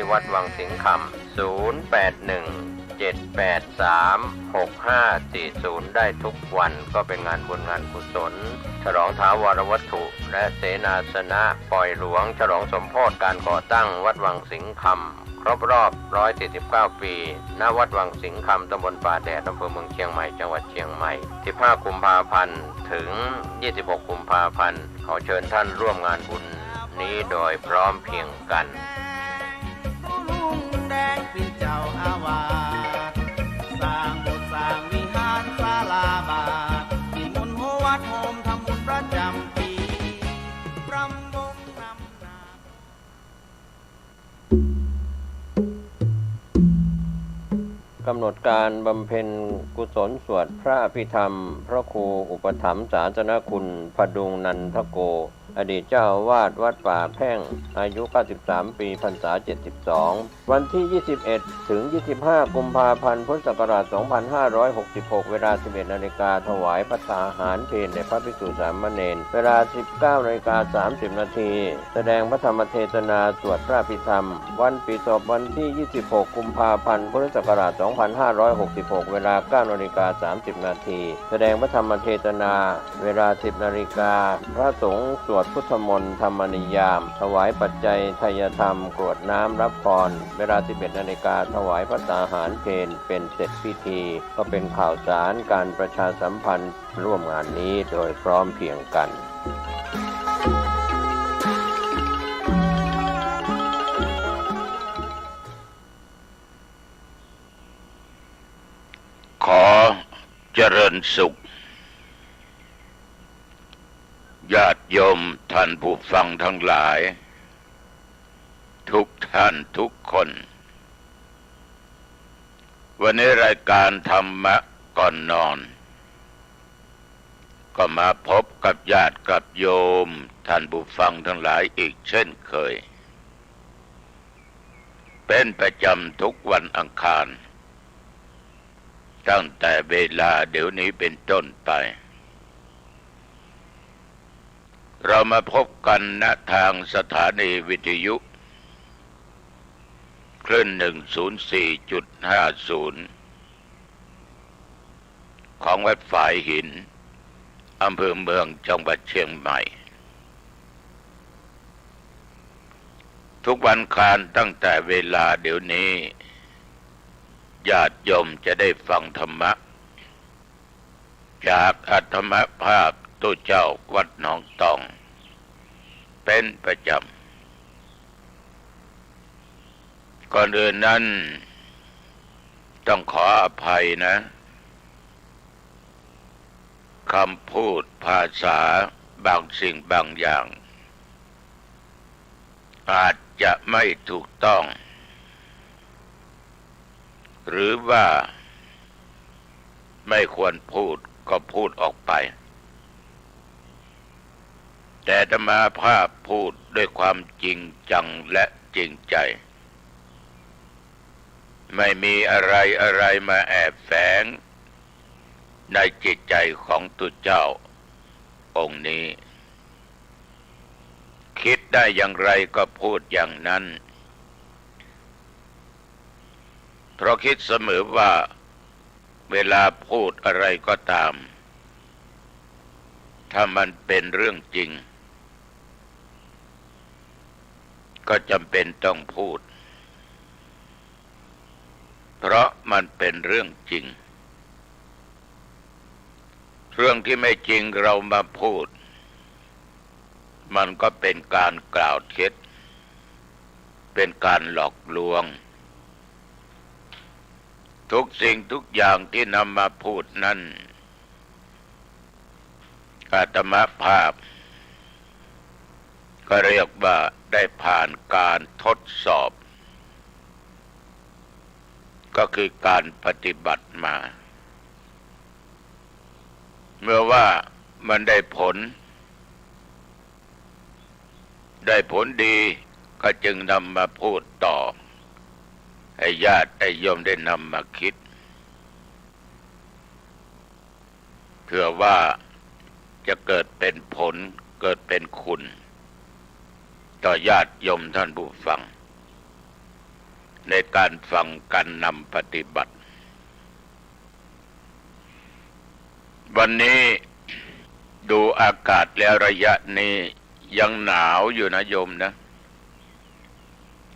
วัดวังสิงห์คำ0817836540ได้ทุกวันก็เป็นงานบุญงานกุศลฉลองถาวรวัตถุและเสนาสนะปล่อยหลวงฉลองสมโภชการก่อตั้งวัดวังสิงห์คำครบรอบ149ปีณวัดวังสิงห์คำตำบลป่าแดดอำเภอเมืองเชียงใหม่จังหวัดเชียงใหม่15กุมภาพันธ์ถึง26กุมภาพันธ์ขอเชิญท่านร่วมงานบุญนี้โดยพร้อมเพรียงกันลุงแดงเป็นเจ้าอาวาสสร้างโบสถ์สร้างวิหารศาลาบาทนิมนต์วัดโฮมทำบุญประจำปีรำวงรำนากำหนดการบำเพ็ญกุศลสวดพระอภิธรรมพระครูอุปถัมภ์ศาสนคุณพดุงนันทโกอดีตเจ้าอาวาสวัดป่าแพ่งอายุ93ปีพรรษา72วันที่21ถึง25กุมภาพันธ์พุทธศักราช2566เวลา 11:00 น.ถวายภัตตาหารเพลแด่พระภิกษุสามเณรเวลา 19:30 น.แสดงพระธรรมเทศนาสวดพระอภิธรรมวันปีศพวันที่26กุมภาพันธ์พุทธศักราช2566เวลา 9:30 น.แสดงพระธรรมเทศนาเวลา 10:00 น.พระสงฆ์สวดพุทธมนต์ธรรมนิยามถวายปัจจัยทายธรรมกรวดน้ำรับพรเวลา 11:00 น.ถวายภัตตาหารเพลเป็นเสร็จพิธีก็เป็นข่าวสารการประชาสัมพันธ์ร่วมงานนี้โดยพร้อมเพรียงกันขอเจริญสุขญาติโยมท่านผู้ฟังทั้งหลายทุกท่านทุกคนวันนี้รายการธรรมะก่อนนอนก็มาพบกับญาติกับโยมท่านผู้ฟังทั้งหลายอีกเช่นเคยเป็นประจำทุกวันอังคารตั้งแต่เวลาเดี๋ยวนี้เป็นต้นไปเรามาพบกันณทางสถานีวิทยุคลื่น 104.50 ของวัดฝายหินอำเภอเมืองจังหวัดเชียงใหม่ทุกวันอังคารตั้งแต่เวลาเดี๋ยวนี้ญาติโยมจะได้ฟังธรรมะจากอัตถมภาพตู้เจ้าวัดหนองตองเป็นประจำก่อนอื่นนั้นต้องขออภัยนะคำพูดภาษาบางสิ่งบางอย่างอาจจะไม่ถูกต้องหรือว่าไม่ควรพูดก็พูดออกไปแต่อาตมาภาพพูดด้วยความจริงจังและจริงใจไม่มีอะไรมาแอบแฝงในจิตใจของตุเจ้าองค์นี้คิดได้อย่างไรก็พูดอย่างนั้นเพราะคิดเสมอว่าเวลาพูดอะไรก็ตามถ้ามันเป็นเรื่องจริงก็จำเป็นต้องพูดเพราะมันเป็นเรื่องจริงเรื่องที่ไม่จริงเรามาพูดมันก็เป็นการกล่าวเท็จเป็นการหลอกลวงทุกสิ่งทุกอย่างที่นำมาพูดนั้นอาตมาภาพก็เรียกว่าได้ผ่านการทดสอบก็คือการปฏิบัติมาเมื่อว่ามันได้ผลดีก็จึงนำมาพูดต่อให้ญาติโยมได้นำมาคิดเพื่อว่าจะเกิดเป็นผลเกิดเป็นคุณต่อญาติโยมท่านผู้ฟัง ในการฟังการนำปฏิบัติ วันนี้ดูอากาศแล้วระยะนี้ยังหนาวอยู่นะโยมนะ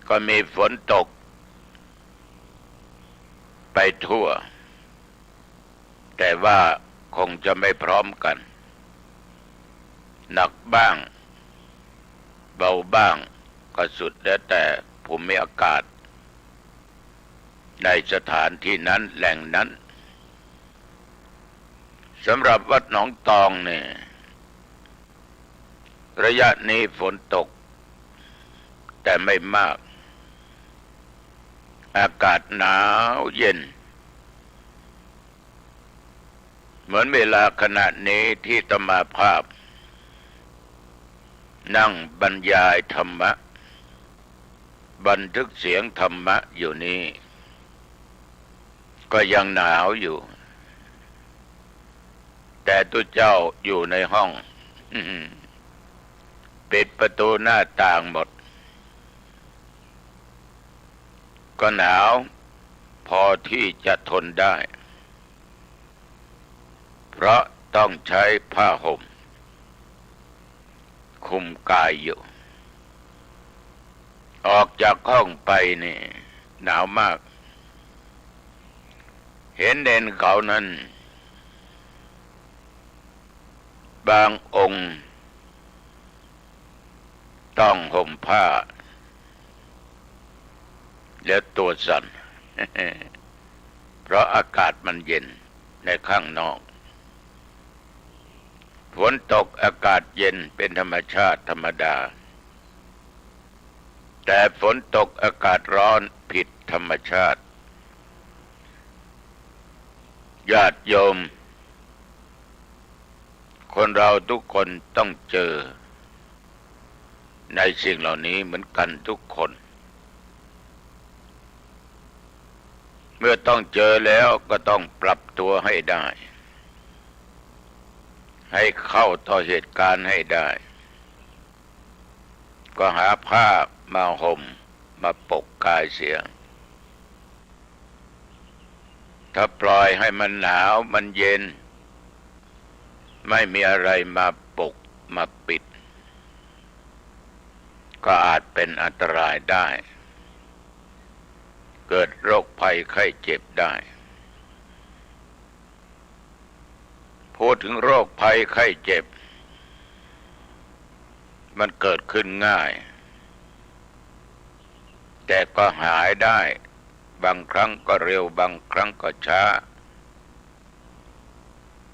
ก็มีฝนตกไปทั่วแต่ว่าคงจะไม่พร้อมกันหนักบ้างเบาบ้างก็สุดแล้วแต่ภูมิอากาศในสถานที่นั้นแหล่งนั้นสำหรับวัดหนองตองเนี่ยระยะนี้ฝนตกแต่ไม่มากอากาศหนาวเย็นเหมือนเวลาขณะนี้ที่อาตมาภาพนั่งบรรยายธรรมะบันทึกเสียงธรรมะอยู่นี้ก็ยังหนาวอยู่แต่ตัวเจ้าอยู่ในห้องปิดประตูหน้าต่างหมดก็หนาวพอที่จะทนได้เพราะต้องใช้ผ้าห่มคุมกายอยู่ออกจากห้องไปนี่หนาวมากเห็นเด่นเขานั้นบางองค์ต้องห่มผ้าแล้วตัวสั่น เพราะอากาศมันเย็นในข้างนอกฝนตกอากาศเย็นเป็นธรรมชาติธรรมดาแต่ฝนตกอากาศร้อนผิดธรรมชาติญาติโยมคนเราทุกคนต้องเจอในสิ่งเหล่านี้เหมือนกันทุกคนเมื่อต้องเจอแล้วก็ต้องปรับตัวให้ได้ให้เข้าต่อเหตุการณ์ให้ได้ก็หาผ้ามาห่มมาปกกายเสียถ้าปล่อยให้มันหนาวมันเย็นไม่มีอะไรมาปกมาปิดก็อาจเป็นอันตรายได้เกิดโรคภัยไข้เจ็บได้พูดถึงโรคภัยไข้เจ็บมันเกิดขึ้นง่ายแต่ก็หายได้บางครั้งก็เร็วบางครั้งก็ช้า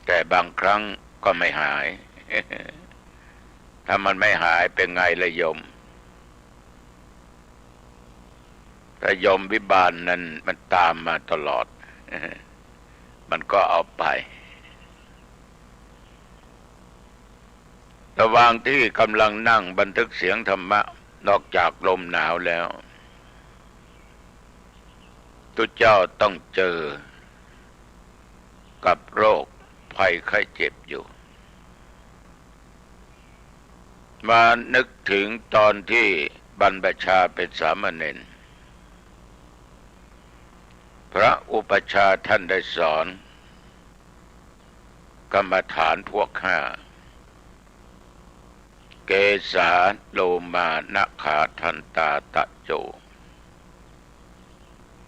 แต่บางครั้งก็ไม่หาย ถ้ามันไม่หายเป็นไงล่ะโยมถ้ายมวิบาลนั้นมันตามมาตลอด มันก็เอาไประหว่างที่กำลังนั่งบันทึกเสียงธรรมะนอกจากลมหนาวแล้วตุเจ้าต้องเจอกับโรคภัยไข้เจ็บอยู่มานึกถึงตอนที่บรรพชาเป็นสามเณรพระอุปัชฌาย์ท่านได้สอนกรรมฐานพวกห้าเกสาโลมานะขาทันตาตะโจ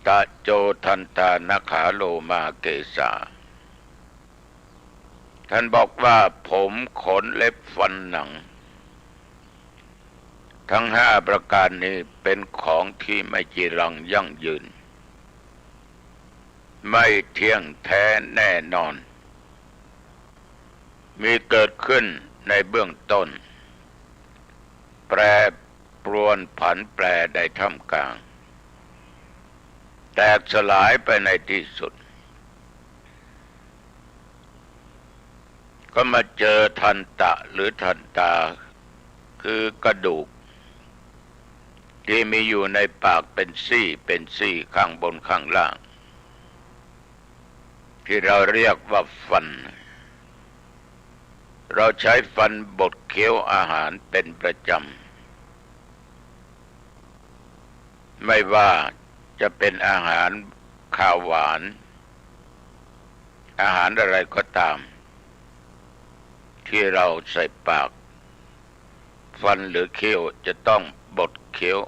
ตะโจทันตานะขาโลมาเกสาท่านบอกว่าผมขนเล็บฟันหนังทั้งห้าประการนี้เป็นของที่ไม่จีรังยั่งยืนไม่เที่ยงแท้แน่นอนมีเกิดขึ้นในเบื้องต้นแปรปรวนผันแปรในท่ามกลางแตกสลายไปในที่สุดก็มาเจอทันตะหรือทันตาคือกระดูกที่มีอยู่ในปากเป็นซี่ข้างบนข้างล่างที่เราเรียกว่าฟันเราใช้ฟันบดเคี้ยวอาหารเป็นประจำไม่ว่า จะเป็นอาหารข้าวหวานอาหารอะไรก็ตามที่เราใส่ปากฟันหรือเคี้ยวจะต้องบดเคี้ยว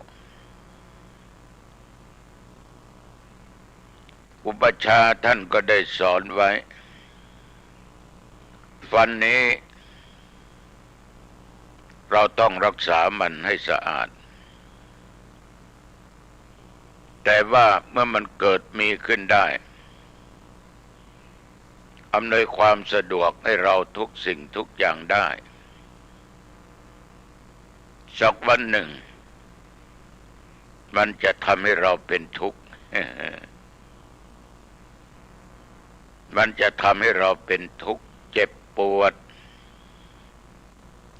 อุปัชฌาย์ท่านก็ได้สอนไว้ฟันนี้เราต้องรักษามันให้สะอาดแต่ว่าเมื่อมันเกิดมีขึ้นได้อำนวยความสะดวกให้เราทุกสิ่งทุกอย่างได้สักวันหนึ่งมันจะทำให้เราเป็นทุกข์ มันจะทำให้เราเป็นทุกข์เจ็บปวด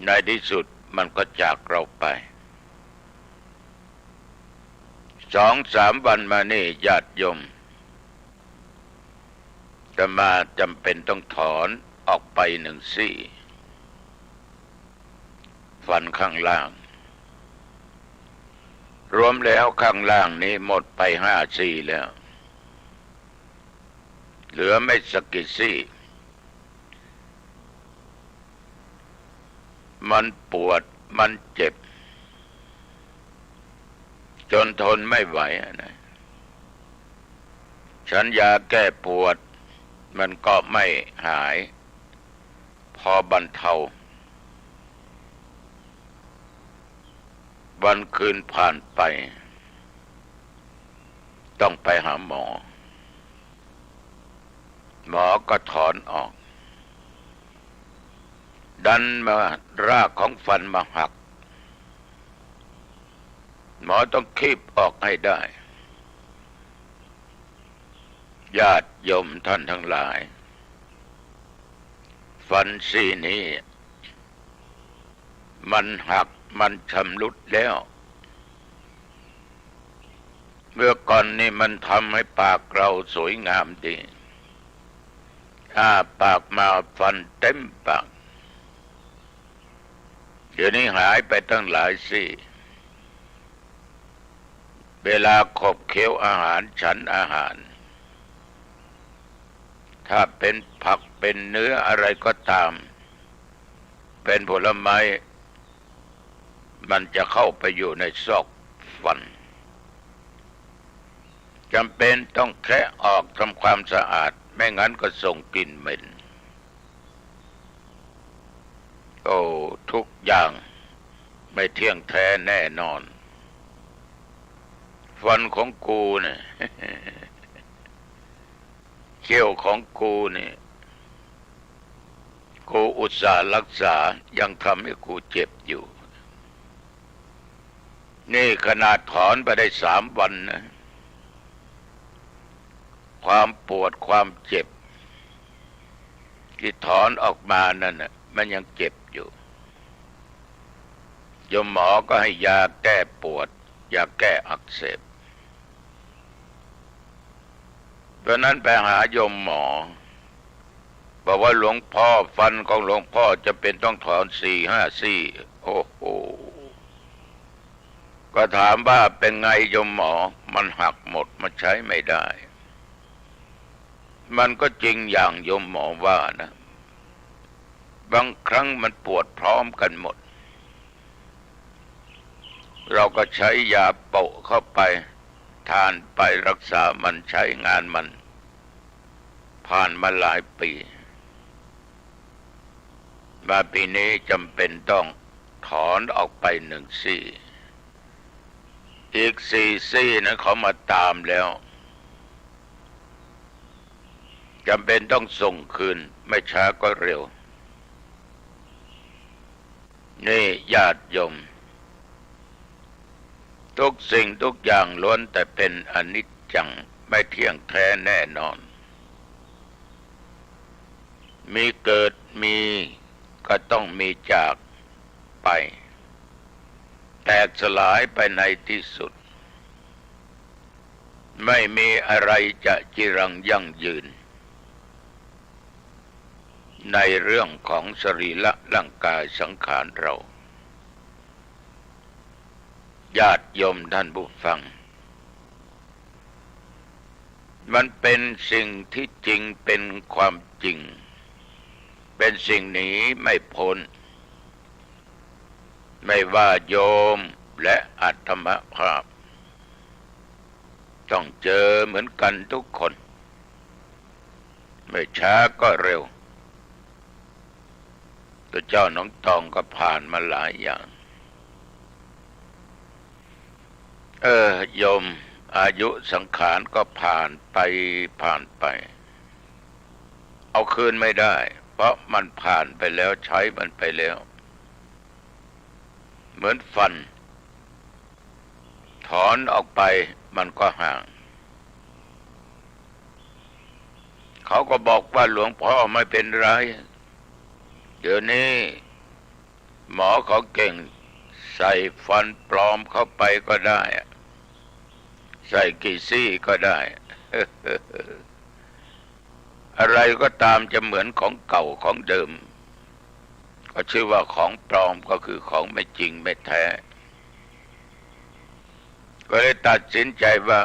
ในที่สุดมันก็จากเราไป2-3 วันมานี่ญาติโยมจะมาจำเป็นต้องถอนออกไป1 ซี่ฟันข้างล่างรวมแล้วข้างล่างนี้หมดไป5 ซี่แล้วเหลือไม่สักกี่ซี่มันปวดมันเจ็บจนทนไม่ไหวนะฉันยาแก้ปวดมันก็ไม่หายพอบรรเทาวันคืนผ่านไปต้องไปหาหมอหมอก็ถอนออกดันมารากของฟันมาหักหมอต้องคีบออกให้ได้ญาติโยมท่านทั้งหลายฟันซี่นี้มันหักมันชำรุดแล้วเมื่อก่อนนี่มันทำให้ปากเราสวยงามดีปากมาฟันเต็มปากเดี๋ยวนี้หายไปตั้งหลายซี่เวลาขบเคี้ยวอาหารฉันอาหารถ้าเป็นผักเป็นเนื้ออะไรก็ตามเป็นผลไม้มันจะเข้าไปอยู่ในซอกฟันจำเป็นต้องแคะออกทำความสะอาดไม่งั้นก็ส่งกลิ่นเหม็นโอ้ทุกอย่างไม่เที่ยงแท้แน่นอนฟันของกูเนี่ย เขี้ยวของกูเนี่ยกูอุตส่าห์รักษายังทำให้กูเจ็บอยู่นี่ขนาดถอนไปได้3 วันนะความปวดความเจ็บที่ถอนออกมานั่นน่ะมันยังเจ็บอยู่โยมหมอก็ให้ยาแก้ปวดยาแก้อักเสบเพราะนั้นไปหาโยมหมอบอกว่าหลวงพ่อฟันของหลวงพ่อจะเป็นต้องถอน 4-5 ซี่โอ้โหก็ถามว่าเป็นไงโยมหมอมันหักหมดมันใช้ไม่ได้มันก็จริงอย่างโยมหมอว่านะบางครั้งมันปวดพร้อมกันหมดเราก็ใช้ยาโปะเข้าไปทานไปรักษามันใช้งานมันผ่านมาหลายปีมาปีนี้จำเป็นต้องถอนออกไป1 ซี่อีก4 ซี่นะเขามาตามแล้วจำเป็นต้องส่งคืนไม่ช้าก็เร็วนี่ญาติโยมทุกสิ่งทุกอย่างล้วนแต่เป็นอนิจจังไม่เที่ยงแท้แน่นอนมีเกิดมีก็ต้องมีจากไปแตกสลายไปในที่สุดไม่มีอะไรจะจีรังยั่งยืนในเรื่องของสรีระร่างกายสังขารเราญาติโยมท่านผู้ฟัง มันเป็นสิ่งที่จริงเป็นความจริงเป็นสิ่งหนีไม่พ้นไม่ว่าโยมและอาตมาภาพต้องเจอเหมือนกันทุกคนไม่ช้าก็เร็วตัวเจ้าน้องตองก็ผ่านมาหลายอย่างโยมอายุสังขารก็ผ่านไปเอาคืนไม่ได้เพราะมันผ่านไปแล้วใช้มันไปแล้วเหมือนฟันถอนออกไปมันก็ห่างเขาก็บอกว่าหลวงพ่อไม่เป็นไรเดี๋ยวนี้หมอเขาเก่งใส่ฟันปลอมเข้าไปก็ได้ใส่กี่ซี่ก็ได้ อะไรก็ตามจะเหมือนของเก่าของเดิมก็ชื่อว่าของปลอมก็คือของไม่จริงไม่แท้ก็เลยตัดสินใจว่า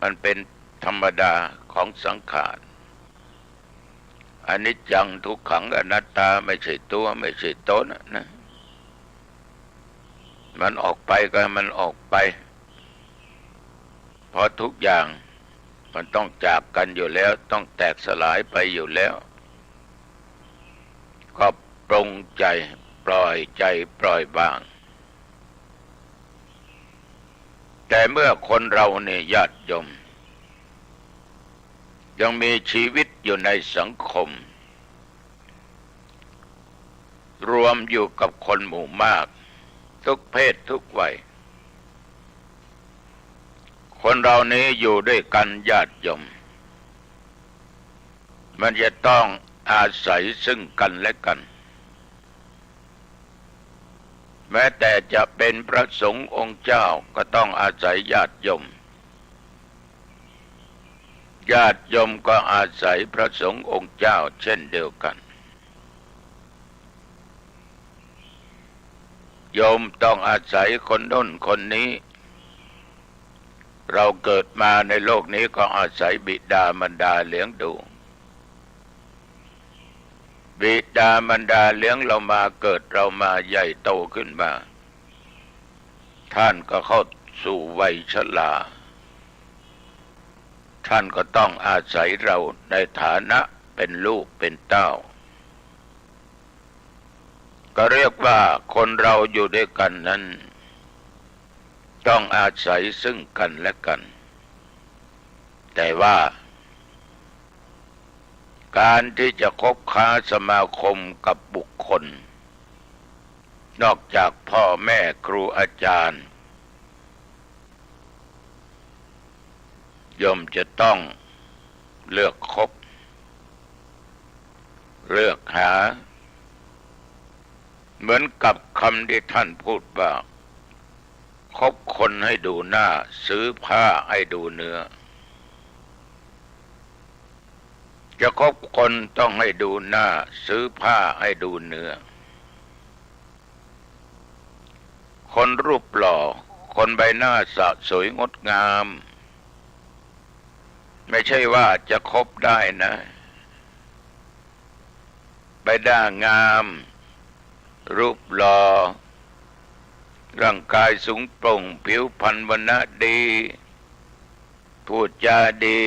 มันเป็นธรรมดาของสังขารอนิจจังทุกขังอนัตตาไม่ใช่ตัวไม่ใช่ตนนะมันออกไปก็มันออกไปเพราะทุกอย่างมันต้องจากกันอยู่แล้วต้องแตกสลายไปอยู่แล้วก็ปรงใจปล่อยบางแต่เมื่อคนเราเนี่ยญาติโยมยังมีชีวิตอยู่ในสังคมรวมอยู่กับคนหมู่มากทุกเพศทุกวัยคนเรานี้อยู่ด้วยกันญาติโยมมันจะต้องอาศัยซึ่งกันและกันแม้แต่จะเป็นพระสงฆ์องค์เจ้าก็ต้องอาศัยญาติโยมญาติโยมก็อาศัยพระสงฆ์องค์เจ้าเช่นเดียวกันโยมต้องอาศัยคนโน้นคนนี้เราเกิดมาในโลกนี้ก็อาศัยบิดามารดาเลี้ยงดูบิดามารดาเลี้ยงเรามาเกิดเรามาใหญ่โตขึ้นมาท่านก็เข้าสู่วัยชราท่านก็ต้องอาศัยเราในฐานะเป็นลูกเป็นเต้าก็เรียกว่าคนเราอยู่ด้วยกันนั้นต้องอาศัยซึ่งกันและกันแต่ว่าการที่จะคบค้าสมาคมกับบุคคลนอกจากพ่อแม่ครูอาจารย์โยมจะต้องเลือกคบเลือกหาเหมือนกับคำที่ท่านพูดว่าคบคนให้ดูหน้าซื้อผ้าให้ดูเนื้อจะคบคนต้องให้ดูหน้าซื้อผ้าให้ดูเนื้อคนรูปหล่อคนใบหน้าสะสวยงดงามไม่ใช่ว่าจะคบได้นะใบหน้างามรูปหล่อร่างกายสูงโปร่งผิวพรรณวรรณะดีพูดจาดี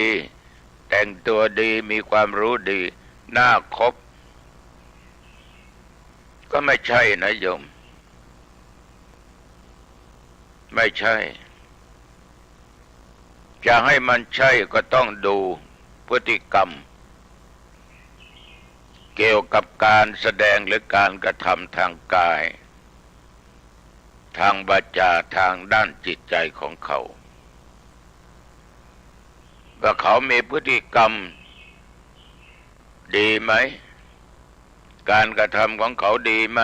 แต่งตัวดีมีความรู้ดีน่าคบก็ไม่ใช่นะโยมไม่ใช่จะให้มันใช่ก็ต้องดูพฤติกรรมเกี่ยวกับการแสดงหรือการกระทำทางกายทางวาจาทางด้านจิตใจของเขาว่าเขามีพฤติกรรมดีไหมการกระทำของเขาดีไหม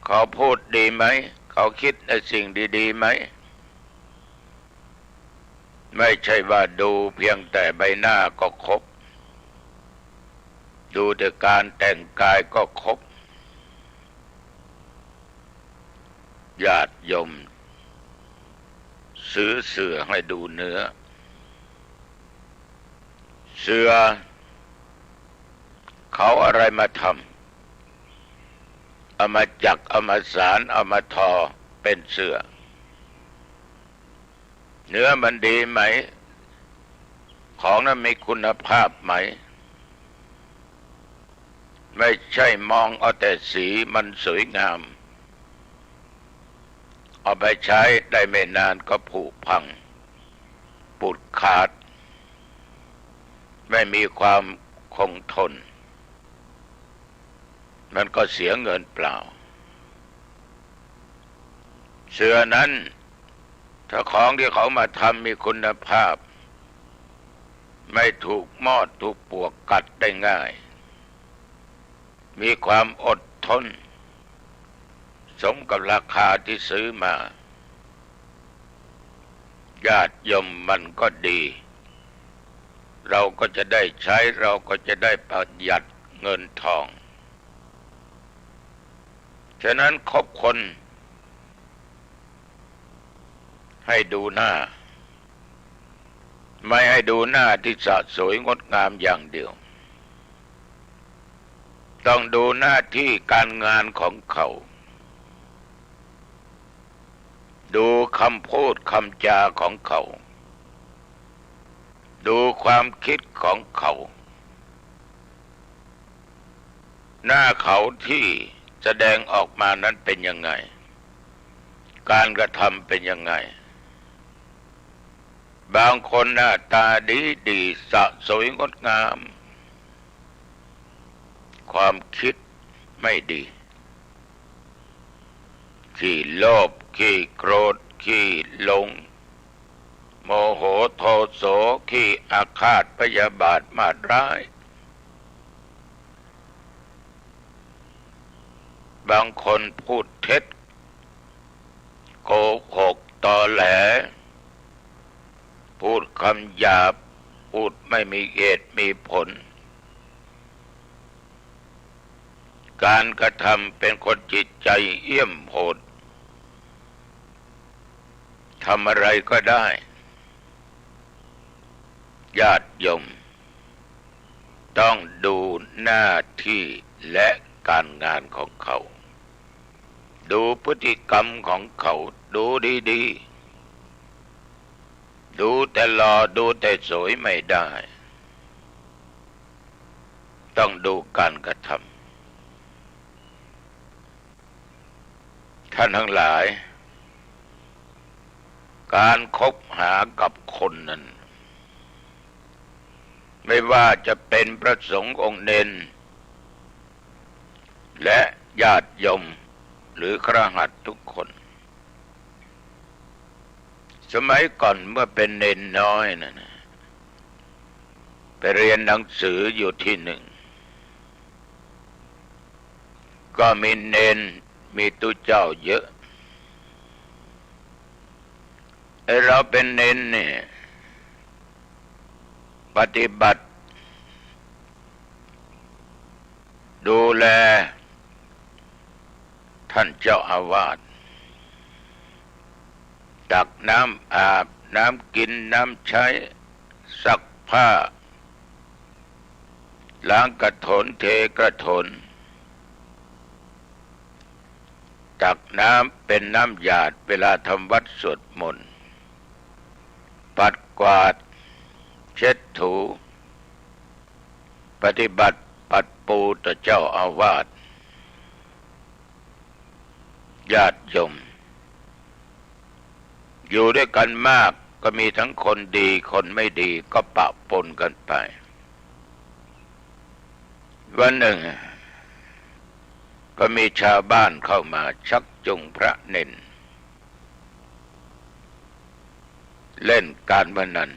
เขาพูดดีไหมเขาคิดในสิ่งดีๆไหมไม่ใช่ว่าดูเพียงแต่ใบหน้าก็ครบดูแต่การแต่งกายก็ครบญาติโยมซื้อเสื้อให้ดูเนื้อ เสือเขาอะไรมาทำเอามาจักเอามาสารเอามาทอเป็นเสือเนื้อมันดีไหมของนั้นมีคุณภาพไหมไม่ใช่มองเอาแต่สีมันสวยงามเอาไปใช้ได้ไม่นานก็ผุพังปุดขาดไม่มีความคงทนมันก็เสียเงินเปล่าเสือนั้นถ้าของที่เขามาทำมีคุณภาพไม่ถูกมอดถูกปลวกกัดได้ง่ายมีความอดทนสมกับราคาที่ซื้อมาญาติโยมมันก็ดีเราก็จะได้ใช้เราก็จะได้ประหยัดเงินทองฉะนั้นคบคนให้ดูหน้าไม่ให้ดูหน้าที่สะสวยงดงามอย่างเดียวต้องดูหน้าที่การงานของเขาดูคำพูดคำจาของเขาดูความคิดของเขาหน้าเขาที่แสดงออกมานั้นเป็นยังไงการกระทำเป็นยังไงบางคนหน้าตาดีสะสวยงดงามความคิดไม่ดีขี้โลภขี้โกรธขี้หลงโมโหโทโสขี้อาฆาตพยาบาทมาดร้ายบางคนพูดเท็จโกหกตอแหลพูดคำหยาบพูดไม่มีเหตุมีผลการกระทำเป็นคนจิตใจเหี้ยมโหดทำอะไรก็ได้ญาติโยมต้องดูหน้าที่และการงานของเขาดูพฤติกรรมของเขาดูดีๆดูแต่หล่อดูแต่สวยไม่ได้ต้องดูการกระทำท่านทั้งหลายการคบหากับคนนั้นไม่ว่าจะเป็นพระสงฆ์องค์เณรและญาติโยมหรือคฤหัสถ์ทุกคนสมัยก่อนเมื่อเป็นเณรน้อยนะไปเรียนหนังสืออยู่ที่หนึ่งก็มีเณรมีตู้เจ้าเยอะไอ้เราเป็นเณรเนี่ยปฏิบัติดูแลท่านเจ้าอาวาสตักน้ำอาบน้ำกินน้ำใช้ซักผ้าล้างกระโถนเทกระโถนตักน้ำเป็นน้ำหยาดเวลาทำวัดสวดมนต์ปัดกวาดเช็ดถูปฏิบัติปัดปูต่อเจ้าอาวาสญาติโยมอยู่ด้วยกันมากก็มีทั้งคนดีคนไม่ดีก็ปะปนกันไปวันหนึ่งก็มีชาวบ้านเข้ามาชักจูงพระเณรเล่นการพนัน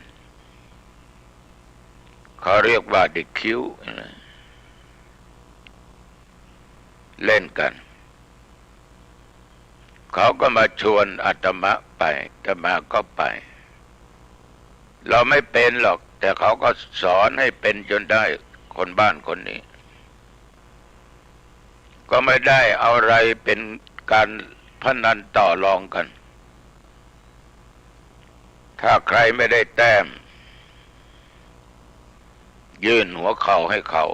เขาเรียกว่าเด็กคิ้วเล่นกันเขาก็มาชวนอาตมาไปอาตมาก็ไปเราไม่เป็นหรอกแต่เขาก็สอนให้เป็นจนได้คนบ้านคนนี้ก็ไม่ได้เอาอะไรเป็นการพนันต่อรองกันถ้าใครไม่ได้แต้ม ยื่นหัวเข่าให้เขา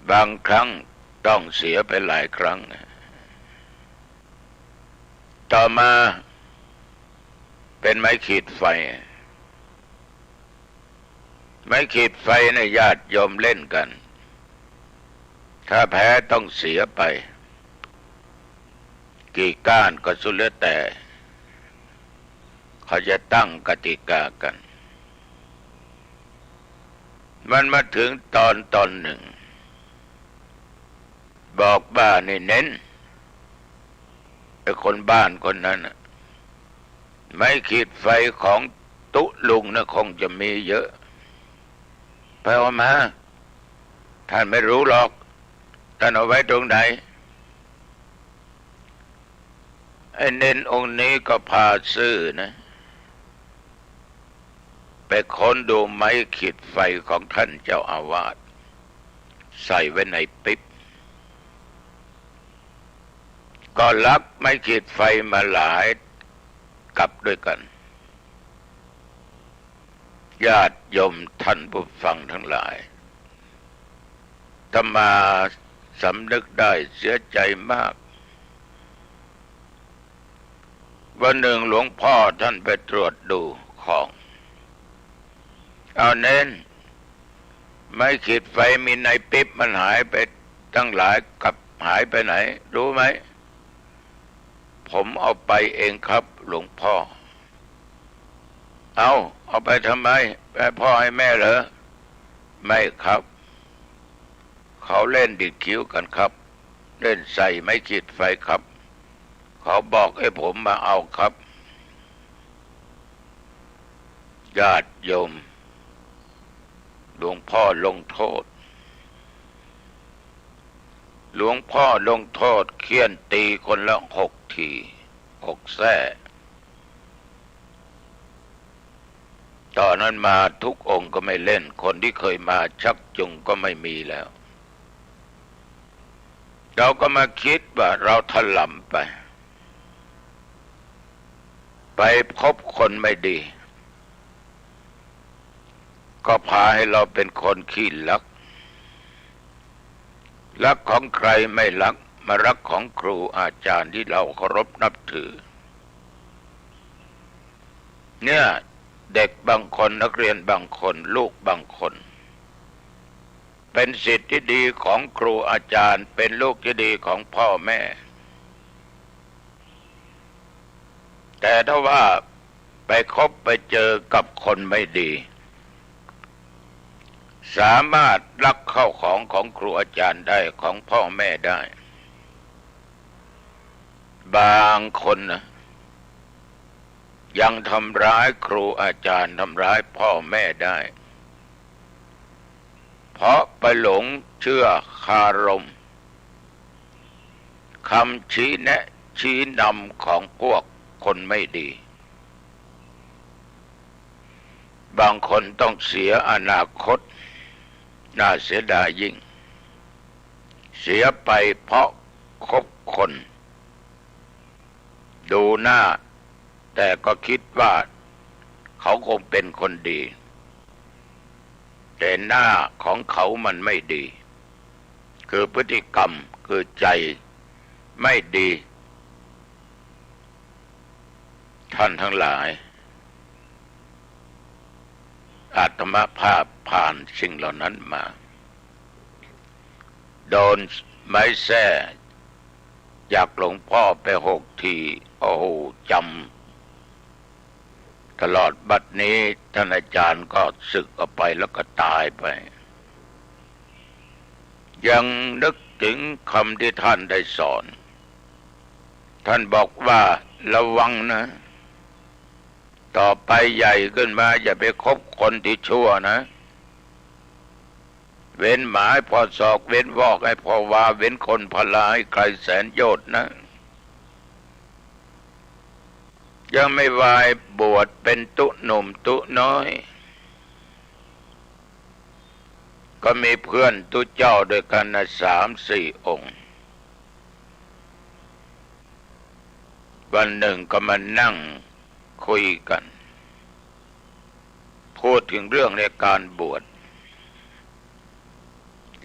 บางครั้งต้องเสียไปหลายครั้งต่อมาเป็นไม้ขีดไฟไม้ขีดไฟในญาติโยมเล่นกันถ้าแพ้ต้องเสียไปกี่ก้านก็สุดแล้วแต่เขาจะตั้งกติกากันมันมาถึงตอนหนึ่งบอกบ้านนี่เน้นไอ้คนบ้านคนนั้นไม่ขีดไฟของตุลุงนะคงจะมีเยอะไปเอามาท่านไม่รู้หรอกท่านเอาไว้ตรงไหนไอ้เน้นองค์นี้ก็พาซื่อนะไปค้นดูไม้ขีดไฟของท่านเจ้าอาวาสใส่ไว้ในปิ๊บก็ลักไม้ขีดไฟมาหลายกับด้วยกันญาติโยมท่านผู้ฟังทั้งหลายถ้ามาสำนึกได้เสียใจมากวันหนึ่งหลวงพ่อท่านไปตรวจดูของเอาเน้นไม่ขีดไฟมีในปิ๊บมันหายไปตั้งหลายกับหายไปไหนรู้ไหมผมเอาไปเองครับหลวงพ่อเอาไปทำไมให้พ่อให้แม่เหรอไม่ครับเขาเล่นดิดคิ้วกันครับเล่นใส่ไม่ขีดไฟครับเขาบอกให้ผมมาเอาครับญาติโยมหลวงพ่อลงโทษหลวงพ่อลงโทษเฆี่ยนตีคนละ6 ที6 แส้ตอนนั้นมาทุกองค์ก็ไม่เล่นคนที่เคยมาชักจูงก็ไม่มีแล้วเราก็มาคิดว่าเราถลำไปพบคนไม่ดีก็พาให้เราเป็นคนขี้ลักของใครไม่ลักมารักของครูอาจารย์ที่เราเคารพนับถือเนี่ยเด็กบางคนนักเรียนบางคนลูกบางคนเป็นศิษย์ที่ดีของครูอาจารย์เป็นลูกที่ดีของพ่อแม่แต่ถ้าว่าไปคบไปเจอกับคนไม่ดีสามารถลักเข้าของครูอาจารย์ได้ของพ่อแม่ได้บางคนนะยังทำร้ายครูอาจารย์ทำร้ายพ่อแม่ได้เพราะไปหลงเชื่อคารมคำชี้แนะชี้นำของพวกคนไม่ดีบางคนต้องเสียอนาคตน่าเสียดายยิ่งเสียไปเพราะคบคนดูหน้าแต่ก็คิดว่าเขาคงเป็นคนดีแต่หน้าของเขามันไม่ดีคือพฤติกรรมคือใจไม่ดีท่านทั้งหลายอาตมาภาพผ่านสิ่งเหล่านั้นมาโดนไม้แส้จากหลวงพ่อไป6 ทีโอ้โหจำตลอดบัดนี้ท่านอาจารย์ก็สึกออกไปแล้วก็ตายไปยังนึกถึงคำที่ท่านได้สอนท่านบอกว่าระวังนะต่อไปใหญ่ขึ้นมาอย่าไปคบคนที่ชั่วนะเว้นหมาให้พอศอกเว้นวอกให้พอวาเว้นคนพลาให้ไกลแสนโยชน์นะยังไม่วายบวชเป็นตุหนุ่มตุน้อยก็มีเพื่อนตุเจ้าด้วยกันนะ3-4 องค์วันหนึ่งก็มานั่งคุยกันพ พูดถึงเรื่องในการบวช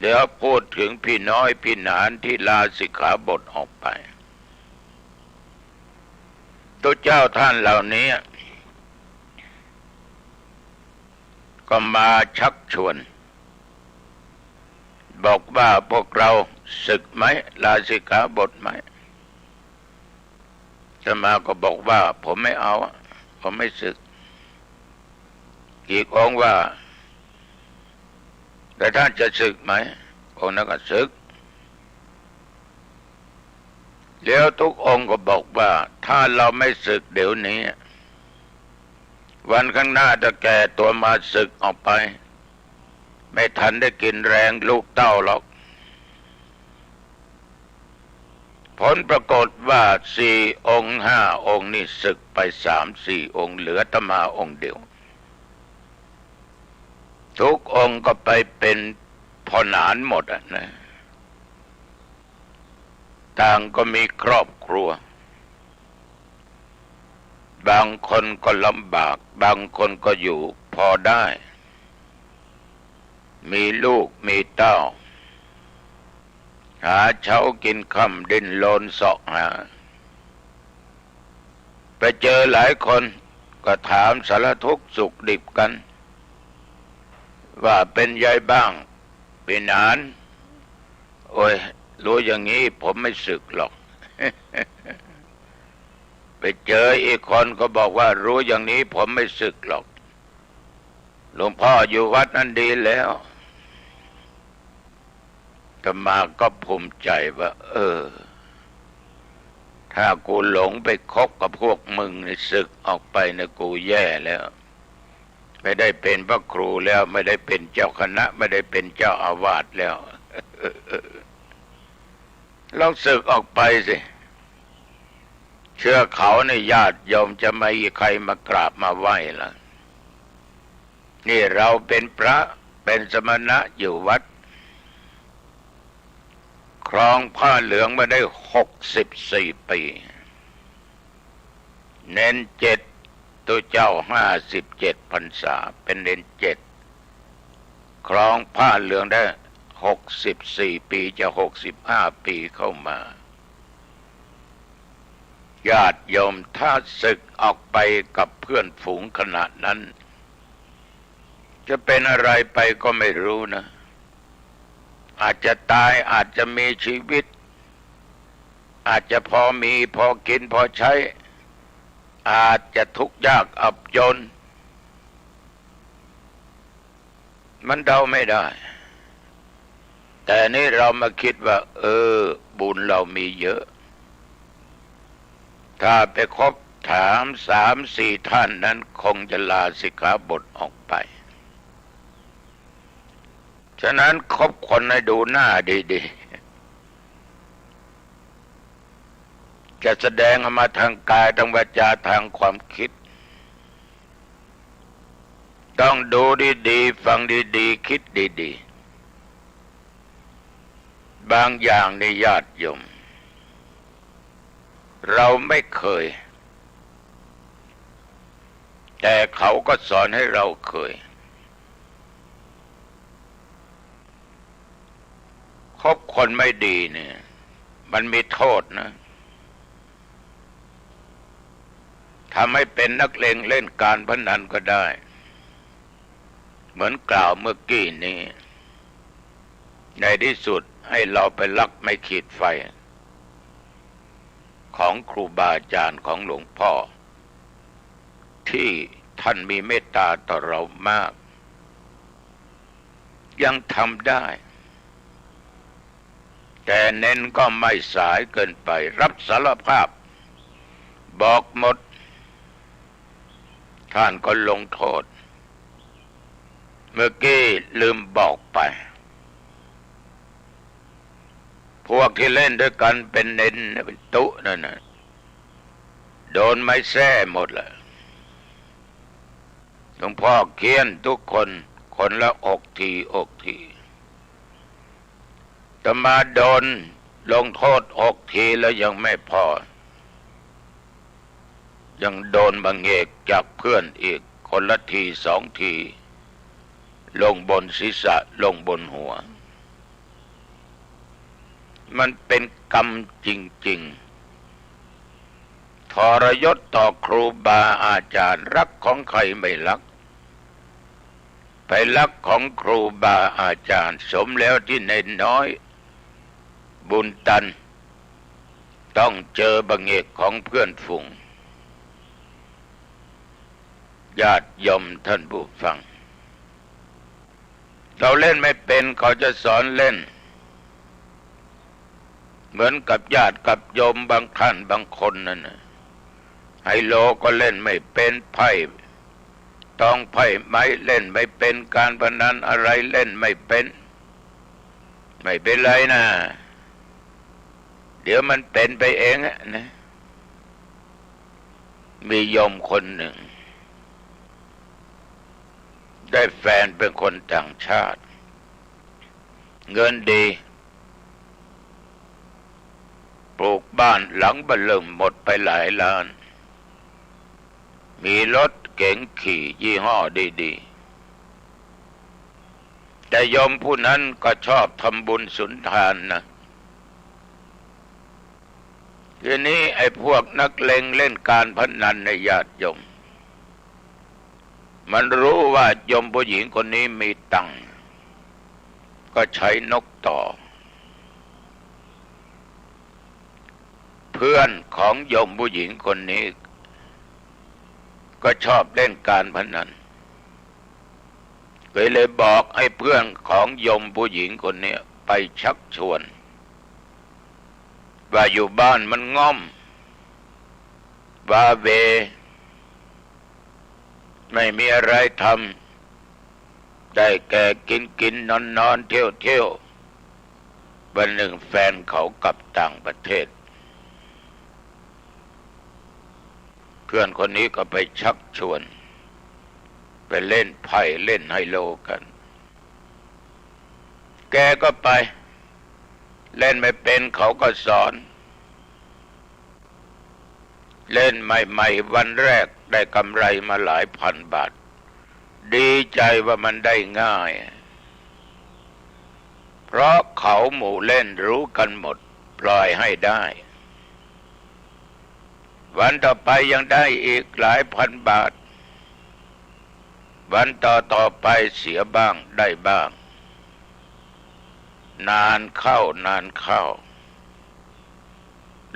แล้วพูดถึงพี่น้อยพี่หนานที่ลาสิกขาบทออกไปตัวเจ้าท่านเหล่านี้ก็มาชักชวนบอกว่าพวกเราศึกไหมลาสิกขาบทไหมอาตมาก็บอกว่าผมไม่เอาผมไม่ศึกอีกองค์ว่าแต่ท่านจะศึกไหมองค์นั้นก็ศึกแล้วทุกองค์ก็บอกว่าถ้าเราไม่ศึกเดี๋ยวนี้วันข้างหน้าจะแก่ตัวมาศึกออกไปไม่ทันได้กินแรงลูกเต้าหรอกผลปรากฏว่า4 องค์ 5 องค์นี่ศึกไป3 4 องค์เหลืออาตมาองค์เดียวทุกองค์ก็ไปเป็นพ่อหนานหมดนะต่างก็มีครอบครัวบางคนก็ลำบากบางคนก็อยู่พอได้มีลูกมีเต้าหาเช้ากินค่ำดิ้นรนเสาะหาไปเจอหลายคนก็ถามสารทุกข์สุขดิบกันว่าเป็นไงบ้างเป็นหนานโอ้ยรู้อย่างนี้ผมไม่สึกหรอก ไปเจออีกคนก็บอกว่ารู้อย่างนี้ผมไม่สึกหรอกหลวงพ่ออยู่วัดนั้นดีแล้วอาตมาก็ภูมิใจว่าถ้ากูหลงไปคบกับพวกมึงในสึกออกไปนะกูแย่แล้วไม่ได้เป็นพระครูแล้วไม่ได้เป็นเจ้าคณะไม่ได้เป็นเจ้าอาวาสแล้ว ลองสึกออกไปสิเชื่อเขาในญาติโยมจะไม่มีใครมากราบมาไหว้ล่ะนี่เราเป็นพระเป็นสมณะอยู่วัดครองผ้าเหลืองมาได้64 ปีเน้น7ตัวเจ้า57 พรรษาเป็นเน้น7ครองผ้าเหลืองได้64 ปีจะ65 ปีเข้ามาญาติโยมถ้าศึกออกไปกับเพื่อนฝูงขณะนั้นจะเป็นอะไรไปก็ไม่รู้นะอาจจะตายอาจจะมีชีวิตอาจจะพอมีพอกินพอใช้อาจจะทุกข์ยากอับจนมันเดาไม่ได้แต่นี่เรามาคิดว่าบุญเรามีเยอะถ้าไปคบถาม3-4 ท่านนั้นคงจะลาสิกขาบทออกไปฉะนั้นคบคนให้ดูหน้าดีๆจะแสดงออกมาทางกายทางวาจาทางความคิดต้องดูดีๆฟังดีๆคิดดีๆบางอย่างในญาติโยมเราไม่เคยแต่เขาก็สอนให้เราเคยคบคนไม่ดีเนี่ยมันมีโทษนะทำให้เป็นนักเลงเล่นการพนันก็ได้เหมือนกล่าวเมื่อกี้นี้ในที่สุดให้เราไปลักไม่ขีดไฟของครูบาอาจารย์ของหลวงพ่อที่ท่านมีเมตตาต่อเรามากยังทำได้แต่เน้นก็ไม่สายเกินไปรับสารภาพบอกหมดท่านก็ลงโทษเมื่อกี้ลืมบอกไปพวกที่เล่นด้วยกันเป็นเน้นเป็นตุนั่นน่ะโดนไม้แส้หมดเลยหลวงพ่อเคียนทุกคนคนละอกทีแต่มาโดนลงโทษ6 ทีแล้วยังไม่พอยังโดนบังเอกจากเพื่อนอีกคนละที2 ที ลงบนศีรษะลงบนหัวมันเป็นกรรมจริงๆทรยศต่อครูบาอาจารย์รักของใครไม่รักไปรักของครูบาอาจารย์สมแล้วที่ในน้อยบุญตันต้องเจอบังเอกของเพื่อนฝูงญาติโยมท่านผู้ฟังเราเล่นไม่เป็นเขาจะสอนเล่นเหมือนกับญาติกับโยมบางท่านบางคนนั่นนะไฮโลก็เล่นไม่เป็นไพ่ต้องไพ่ไม้เล่นไม่เป็นการพนันอะไรเล่นไม่เป็นไรนะเดี๋ยวมันเป็นไปเองนะมีโยมคนหนึ่งได้แฟนเป็นคนต่างชาติเงินดีปลูกบ้านหลังเบิ่มเริ่มหมดไปหลายล้านมีรถเก๋งขี่ยี่ห้อดีๆแต่โยมผู้นั้นก็ชอบทำบุญสุนทานนะทีนี้ไอ้พวกนักเลงเล่นการพนันในญาติโยมมันรู้ว่าโยมผู้หญิงคนนี้มีตังค์ก็ใช้นกต่อเพื่อนของโยมผู้หญิงคนนี้ก็ชอบเล่นการพนันก็เลยบอกให้เพื่อนของโยมผู้หญิงคนนี้ไปชักชวนว่าอยู่บ้านมันง่อมวาเวไม่มีอะไรทำได้แก่กินนอนเที่ยววันหนึ่งแฟนเขากลับต่างประเทศเพื่อนคนนี้ก็ไปชักชวนไปเล่นไพ่เล่นไฮโลกันแกก็ไปเล่นไม่เป็นเขาก็สอนเล่นใหม่ๆวันแรกได้กำไรมาหลายพันบาทดีใจว่ามันได้ง่ายเพราะเขาหมู่เล่นรู้กันหมดปล่อยให้ได้วันต่อไปยังได้อีกหลายพันบาทวันต่อไปเสียบ้างได้บ้างนานเข้า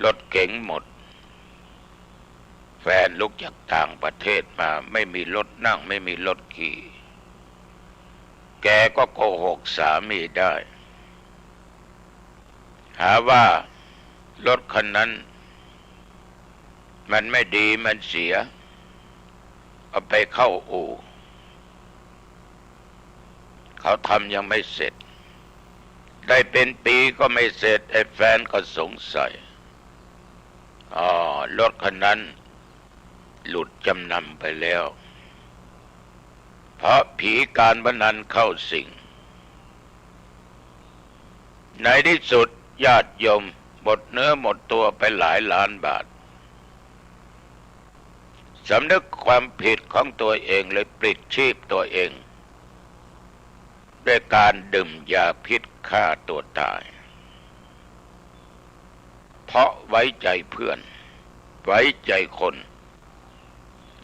รถเก๋งหมดแฟนลุกจากต่างประเทศมาไม่มีรถนั่งไม่มีรถขี่แกก็โกหกสามีได้หาว่ารถคันนั้นมันไม่ดีมันเสียเอาไปเข้าอู่เขาทำยังไม่เสร็จได้เป็นปีก็ไม่เสร็จไอ้แฟนก็สงสัยรถคันนั้นหลุดจำนำไปแล้วเพราะผีการพนันเข้าสิงในที่สุดญาติโยมหมดเนื้อหมดตัวไปหลายล้านบาทสำนึกความผิดของตัวเองเลยปลิดชีพตัวเองด้วยการดื่มยาพิษฆ่าตัวตายเพราะไว้ใจเพื่อนไว้ใจคน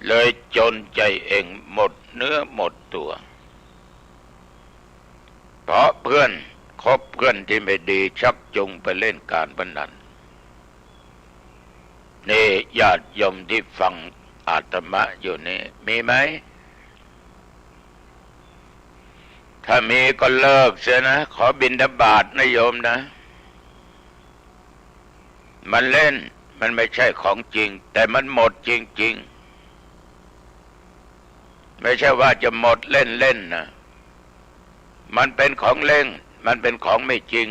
เลยจนใจเองหมดเนื้อหมดตัวเพราะเพื่อนคบเพื่อนที่ไม่ดีชักจูงไปเล่นการพนันนี่ญาติโยมที่ฟังอาตมาอยู่นี่มีไหมถ้ามีก็เลิกเสียนะขอบิณฑบาตนะโยมนะมันเล่นมันไม่ใช่ของจริงแต่มันหมดจริงๆไม่ใช่ว่าจะหมดเล่นนะมันเป็นของเล่นมันเป็นของไม่จริง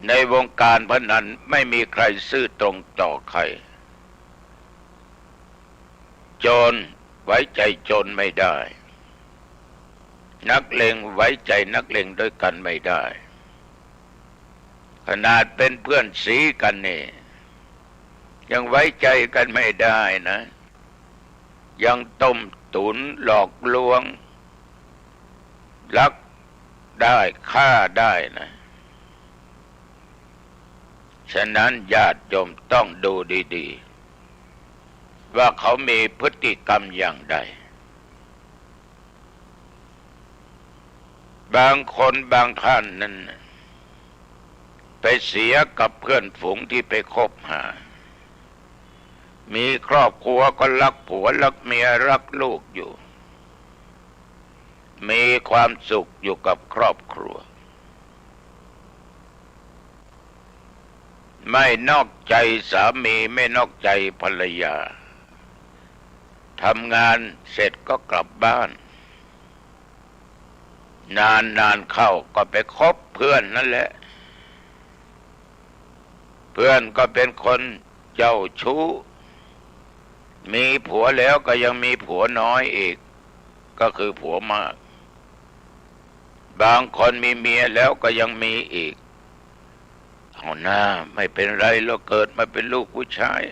ในวงการพนันไม่มีใครซื่อตรงต่อใครโจรไว้ใจโจรไม่ได้นักเลงไว้ใจนักเลงด้วยกันไม่ได้ขนาดเป็นเพื่อนสีกันนี่ยังไว้ใจกันไม่ได้นะยังต้มตุ๋นหลอกลวง ลักได้ฆ่าได้นะฉะนั้นญาติโยมต้องดูดีๆว่าเขามีพฤติกรรมอย่างใดบางคนบางท่านนั้นไปเสียกับเพื่อนฝูงที่ไปคบหามีครอบครัวก็รักผัวรักเมียรักลูกอยู่มีความสุขอยู่กับครอบครัวไม่นอกใจสามีไม่นอกใจภรรยาทำงานเสร็จก็กลับบ้านนานเข้าก็ไปคบเพื่อนนั่นแหละเพื่อนก็เป็นคนเจ้าชู้มีผัวแล้วก็ยังมีผัวน้อยอีกก็คือผัวมากบางคนมีเมียแล้วก็ยังมีอีกเอาหน้าไม่เป็นไรเราเกิดมาเป็นลูกผู้ชาย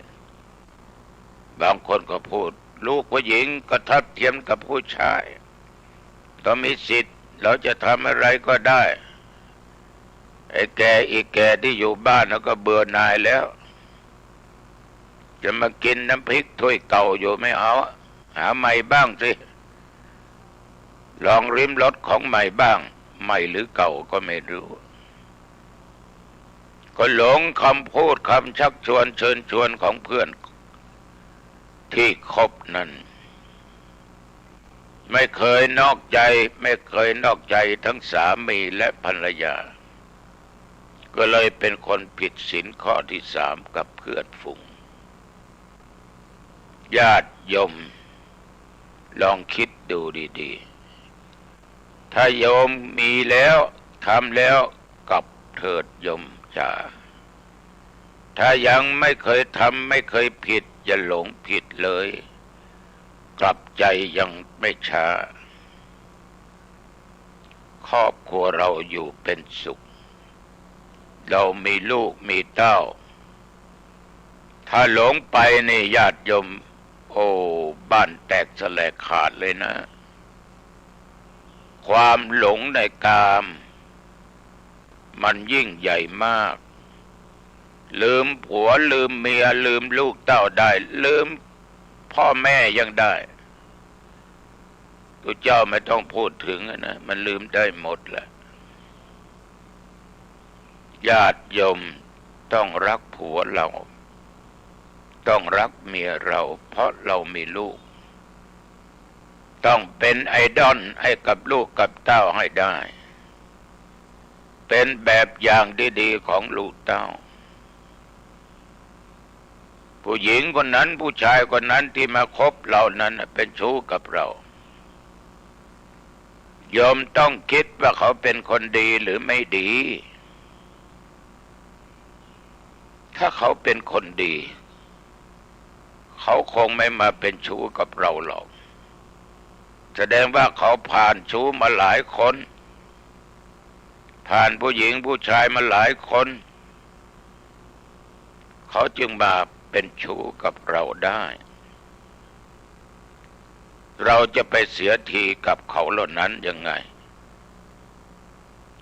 บางคนก็พูดลูกผู้หญิงก็ทัดเทียมกับผู้ชายก็มีสิทธิ์เราจะทำอะไรก็ได้ไอ้แกอีกแกที่อยู่บ้านแล้วก็เบื่อหน่ายแล้วจะมากินน้ำพริกถ้วยเก่าอยู่ไม่เอาหาใหม่บ้างสิลองริมรสของใหม่บ้างใหม่หรือเก่าก็ไม่รู้ก็หลงคำพูดคำชักชวนเชิญชวนของเพื่อนที่คบนั้นไม่เคยนอกใจไม่เคยนอกใจทั้งสามีและภรรยาก็เลยเป็นคนผิดศีลข้อที่3กับเพื่อนฝูงญาติโยมลองคิดดูดีๆถ้าโยมมีแล้วทำแล้วกับเถิดโยมจ๋าถ้ายังไม่เคยทำไม่เคยผิดอย่าหลงผิดเลยกลับใจยังไม่ช้าครอบครัวเราอยู่เป็นสุขเรามีลูกมีเต้าถ้าหลงไปนี่ญาติโยมโอ้บ้านแตกแสลกขาดเลยนะความหลงในกามมันยิ่งใหญ่มากลืมผัวลืมเมียลืมลูกเต้าได้ลืมพ่อแม่ยังได้ตัวเจ้าไม่ต้องพูดถึงนะมันลืมได้หมดแหละญาติโยมต้องรักผัวเราต้องรักเมียเราเพราะเรามีลูกต้องเป็นไอดอลให้กับลูกกับเต้าให้ได้เป็นแบบอย่างดีๆของลูกเต้าผู้หญิงคนนั้นผู้ชายคนนั้นที่มาคบเรานั้นเป็นชู้กับเราโยมต้องคิดว่าเขาเป็นคนดีหรือไม่ดีถ้าเขาเป็นคนดีเขาคงไม่มาเป็นชู้กับเราหรอกแสดงว่าเขาผ่านชู้มาหลายคนผ่านผู้หญิงผู้ชายมาหลายคนเขาจึงมาเป็นชู้กับเราได้เราจะไปเสียทีกับเขาเหล่านั้นยังไง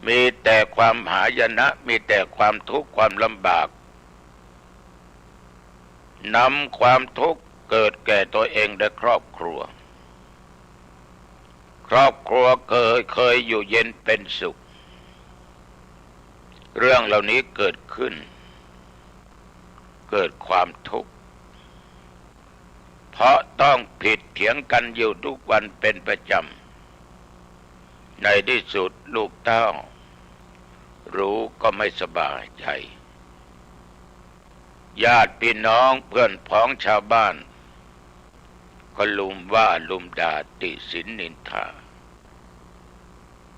มีแต่ความหายนะมีแต่ความทุกข์ความลำบากนำความทุกข์เกิดแก่ตัวเองและครอบครัวเคยอยู่เย็นเป็นสุขเรื่องเหล่านี้เกิดขึ้นเกิดความทุกข์เพราะต้องผิดเถียงกันอยู่ทุกวันเป็นประจำในที่สุดลูกเต้ารู้ก็ไม่สบายใจญาติพี่น้องเพื่อนพ้องชาวบ้านก็ลุมว่าลุมด่าติสินนินทา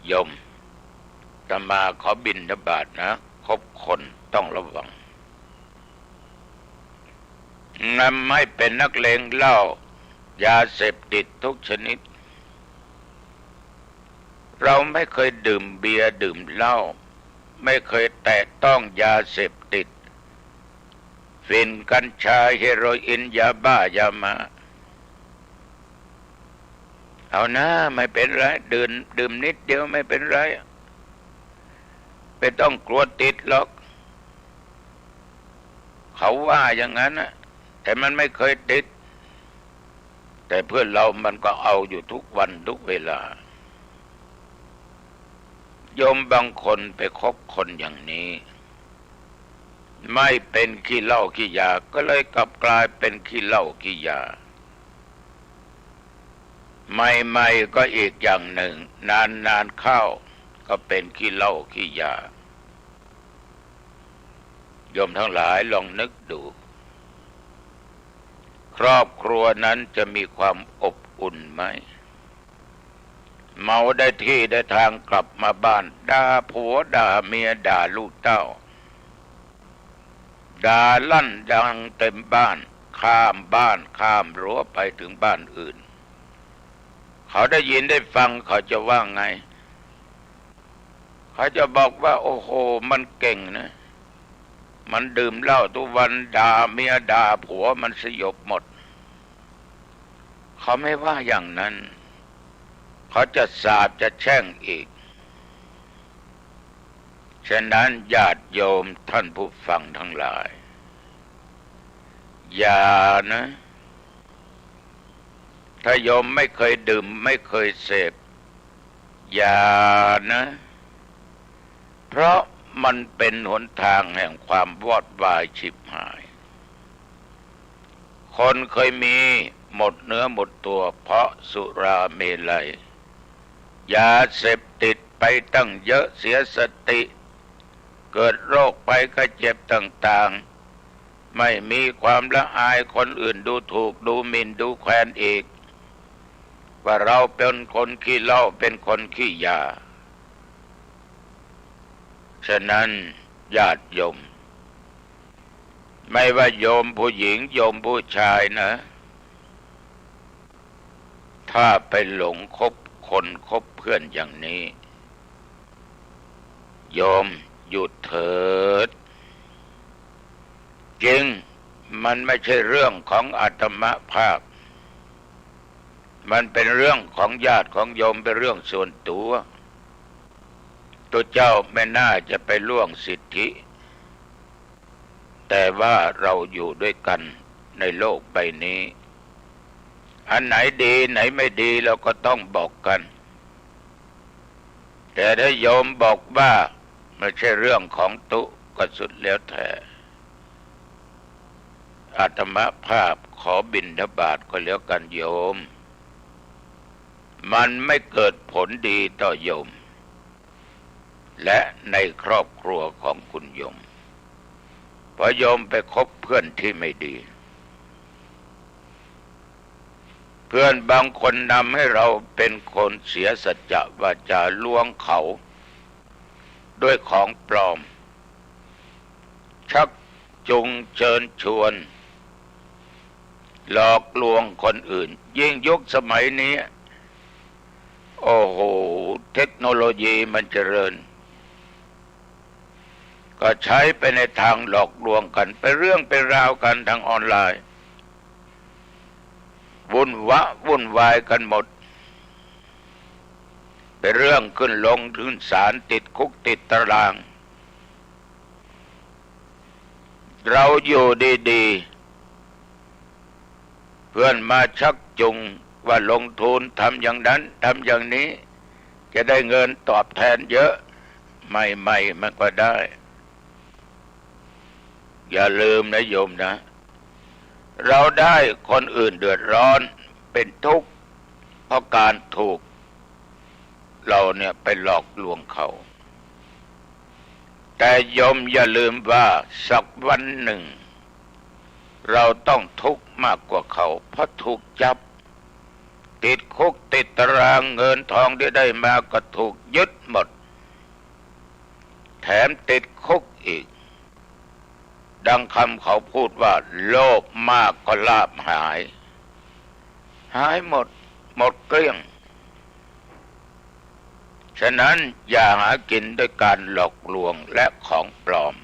โยมอาตมาขอบิณฑบาตนะคบคนต้องระวังนำให้เป็นนักเลงเหล้ายาเสพติดทุกชนิดเราไม่เคยดื่มเบียร์ดื่มเหล้าไม่เคยแตะต้องยาเสพติดฝิ่นกัญชาเฮโรอีนยาบ้ายามา เอานะไม่เป็นไรดื่มนิดเดียวไม่เป็นไรไม่ต้องกลัวติดหรอกเขาว่าอย่างนั้นนะแต่มันไม่เคยติดแต่เพื่อนเรามันก็เอาอยู่ทุกวันทุกเวลาโยมบางคนไปคบคนอย่างนี้ไม่เป็นขี้เหล้าขี้ยาก็เลยกลับกลายเป็นขี้เหล้าขี้ยาใหม่ๆก็อีกอย่างหนึ่งนานเข้าก็เป็นขี้เหล้าขี้ยาโยมทั้งหลายลองนึกดูครอบครัวนั้นจะมีความอบอุ่นไหมเมาได้ที่ได้ทางกลับมาบ้านด่าผัวด่าเมียด่าลูกเต้าด่าลั่นดังเต็มบ้านข้ามรั้วไปถึงบ้านอื่นเขาได้ยินได้ฟังเขาจะว่าไงเขาจะบอกว่าโอ้โหมันเก่งนะมันดื่มเหล้าทุกวันด่าเมียด่าผัวมันสยบหมดเขาไม่ว่าอย่างนั้นเขาจะสาปจะแช่งอีกฉะนั้นญาติโยมท่านผู้ฟังทั้งหลายอย่านะถ้าโยมไม่เคยดื่มไม่เคยเสพอย่านะเพราะมันเป็นหนทางแห่งความวอดวายฉิบหายคนเคยมีหมดเนื้อหมดตัวเพราะสุราเมลัยยาเสพติดไปตั้งเยอะเสียสติเกิดโรคไปก็เจ็บต่างๆไม่มีความละอายคนอื่นดูถูกดูหมิ่นดูแคลนอีกว่าเราเป็นคนขี้เหล้าเป็นคนขี้ยาฉะนั้นญาติโยมไม่ว่าโยมผู้หญิงโยมผู้ชายนะถ้าไปหลงคบคนคบเพื่อนอย่างนี้โยมหยุดเถิดจริงมันไม่ใช่เรื่องของอาตมภาพมันเป็นเรื่องของญาติของโยมเป็นเรื่องส่วนตัวเจ้าไม่น่าจะไปล่วงสิทธิแต่ว่าเราอยู่ด้วยกันในโลกใบนี้อันไหนดีไหนไม่ดีเราก็ต้องบอกกันแต่ถ้าโยมบอกว่าไม่ใช่เรื่องของตุก็สุดแล้วแต่อาตมาภาพขอบิณฑบาตก็แล้วกันโยมมันไม่เกิดผลดีต่อโยมและในครอบครัวของคุณโยมเพราะโยมไปคบเพื่อนที่ไม่ดีเพื่อนบางคนนำให้เราเป็นคนเสียสัจจะวาจาลวงเขาด้วยของปลอมชักจูงเชิญชวนหลอกลวงคนอื่นยิ่งยุคสมัยนี้โอ้โหเทคโนโลยีมันเจริญก็ใช้ไปในทางหลอกลวงกันไปเรื่องเป็นราวกันทางออนไลน์วุ่นวายกันหมดเป็นเรื่องขึ้นลงถึงศาลติดคุกติดตารางเราอยู่ดีๆเพื่อนมาชักจูงว่าลงทุนทำอย่างนั้นทำอย่างนี้จะได้เงินตอบแทนเยอะไม่มันก็ได้อย่าลืมนะโยมนะเราได้คนอื่นเดือดร้อนเป็นทุกข์เพราะการถูกเราเนี่ยไปหลอกลวงเขาแต่โยมอย่าลืมว่าสักวันหนึ่งเราต้องทุกข์มากกว่าเขาเพราะถูกจับติดคุกติดตารางเงินทองที่ได้มาก็ถูกยึดหมดแถมติดคุกอีกดังคำเขาพูดว่าโลภมากก็ลาภหายหมดเกลี้ยงฉะนั้นอย่าหากินด้วยการหลอกลวงและของปลอม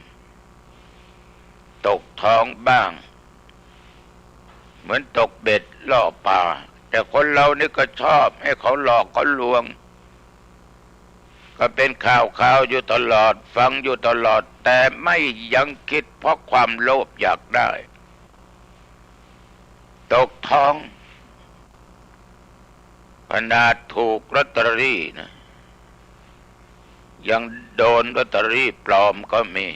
ตกท้องบ้างเหมือนตกเบ็ดล่อปลา แต่คนเรานี่ก็ชอบให้เขาหลอกเขาลวงก็เป็นข่าวอยู่ตลอดฟังอยู่ตลอดแต่ไม่ยังคิดเพราะความโลภอยากได้ตกท้องขนาดถูกลอตเตอรี่นะยังโดนลอตเตอรี่ปลอมก็มี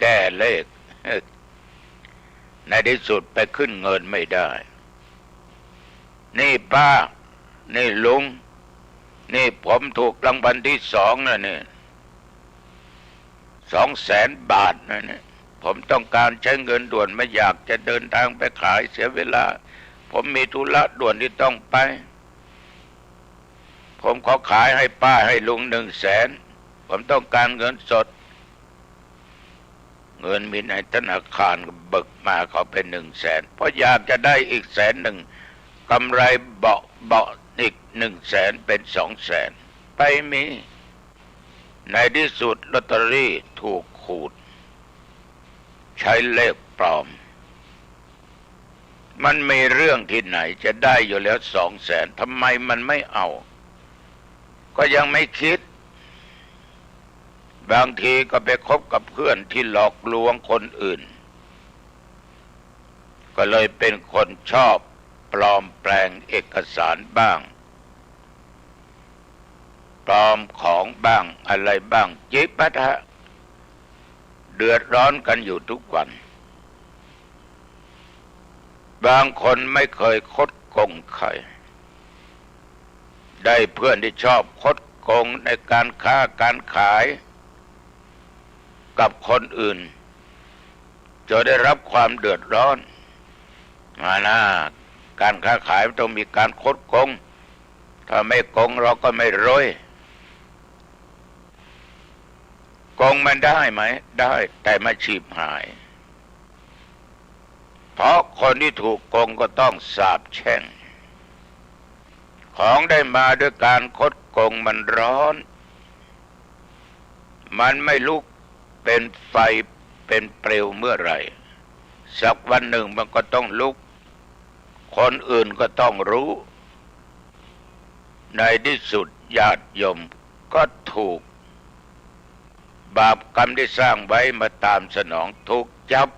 แก้เลขในที่สุดไปขึ้นเงินไม่ได้นี่ป้านี่ลุงนี่ผมถูกรางวัลที่2นะเนี่ย200,000 บาทนะเนี่ยผมต้องการใช้เงินด่วนไม่อยากจะเดินทางไปขายเสียเวลาผมมีธุระด่วนที่ต้องไปผมขอขายให้ป้าให้ลุง100,000ผมต้องการเงินสดเงินมีในธนาคารเบิกมาเขาเป็น100,000เพราะอยากจะได้อีก100,000กำไรเบาอีก100,000เป็น200,000ไปมีในที่สุดลอตเตอรี่ถูกขูดใช้เลขปลอมมันมีเรื่องที่ไหนจะได้อยู่แล้ว200,000ทำไมมันไม่เอาก็ยังไม่คิดบางทีก็ไปคบกับเพื่อนที่หลอกลวงคนอื่นก็เลยเป็นคนชอบปลอมแปลงเอกสารบ้างปลอมของบ้างอะไรบ้างจิปะทะเดือดร้อนกันอยู่ทุกวันบางคนไม่เคยคดโกงใครได้เพื่อนที่ชอบคดโกงในการค้าการขายกับคนอื่นจะได้รับความเดือดร้อนนะการค้าขายต้องมีการคดโกงถ้าไม่โกงเราก็ไม่รวยโกงมันได้ไหมได้แต่มาฉีบหายเพราะคนที่ถูกโกงก็ต้องสาปแช่งของได้มาด้วยการคดโกงมันร้อนมันไม่ลุกเป็นไฟเป็นเปลวเมื่อไหร่สักวันหนึ่งมันก็ต้องลุกคนอื่นก็ต้องรู้ในที่สุดญาติโยมก็ถูกบาปกรรมที่สร้างไว้มาตามสนองถูกจับ